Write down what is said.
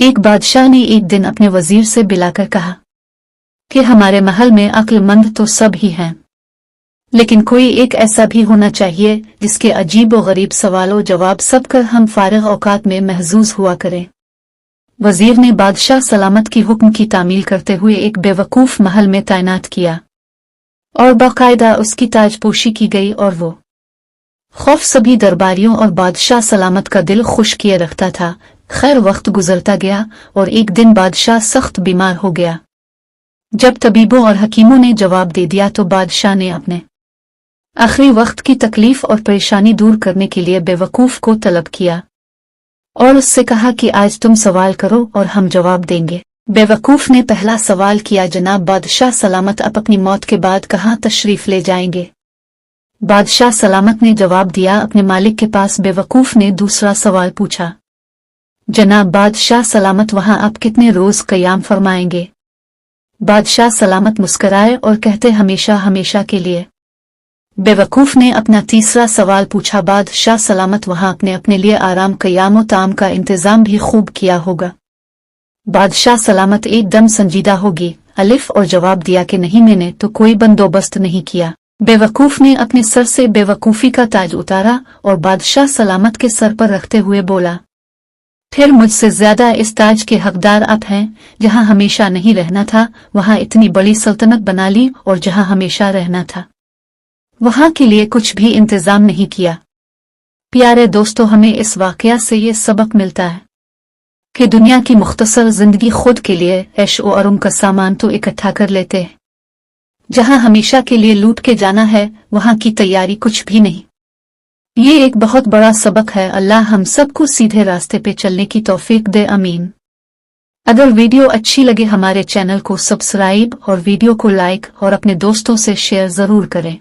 एक बादशाह ने एक दिन अपने वजीर से बुलाकर कहा कि हमारे महल में अक्लमंद तो सब ही हैं, लेकिन कोई एक ऐसा भी होना चाहिए जिसके अजीब व गरीब सवालों जवाब सब कर हम फारिग औकात में महजूज हुआ करें। वजीर ने बादशाह सलामत की हुक्म की तामील करते हुए एक बेवकूफ महल में तैनात किया और बाकायदा उसकी ताजपोशी की गई, और वो खौफ सभी दरबारियों और बादशाह सलामत का दिल खुश किए रखता था। खैर, वक्त गुजरता गया और एक दिन बादशाह सख्त बीमार हो गया। जब तबीबों और हकीमों ने जवाब दे दिया तो बादशाह ने अपने आखिरी वक्त की तकलीफ और परेशानी दूर करने के लिए बेवकूफ को तलब किया और उससे कहा कि आज तुम सवाल करो और हम जवाब देंगे। बेवकूफ ने पहला सवाल किया, जनाब बादशाह सलामत आप अपनी मौत के बाद कहाँ तशरीफ ले जाएंगे? बादशाह सलामत ने जवाब दिया, अपने मालिक के पास। बेवकूफ ने दूसरा सवाल पूछा, जनाब बादशाह सलामत वहां आप कितने रोज कयाम फरमाएंगे? बादशाह सलामत मुस्कराए और कहते, हमेशा हमेशा के लिए। बेवकूफ ने अपना तीसरा सवाल पूछा, बादशाह सलामत वहां आपने अपने लिए आराम कयाम व ताम का इंतजाम भी खूब किया होगा। बादशाह सलामत एकदम संजीदा होगी अलिफ और जवाब दिया कि नहीं, मैंने तो कोई बंदोबस्त नहीं किया। बेवकूफ ने अपने सर से बेवकूफी का ताज उतारा और बादशाह सलामत के सर पर रखते हुए बोला, फिर मुझसे ज्यादा इस ताज के हकदार आप हैं। जहां हमेशा नहीं रहना था वहां इतनी बड़ी सल्तनत बना ली, और जहां हमेशा रहना था वहां के लिए कुछ भी इंतजाम नहीं किया। प्यारे दोस्तों, हमें इस वाकया से ये सबक मिलता है कि दुनिया की मुख्तसर जिंदगी खुद के लिए ऐश व आराम का सामान तो इकट्ठा कर लेते हैं, जहां हमेशा के लिए लूट के जाना है वहां की तैयारी कुछ भी नहीं। ये एक बहुत बड़ा सबक है। अल्लाह हम सबको सीधे रास्ते पे चलने की तौफीक दे, आमीन। अगर वीडियो अच्छी लगे हमारे चैनल को सब्सक्राइब और वीडियो को लाइक और अपने दोस्तों से शेयर जरूर करें।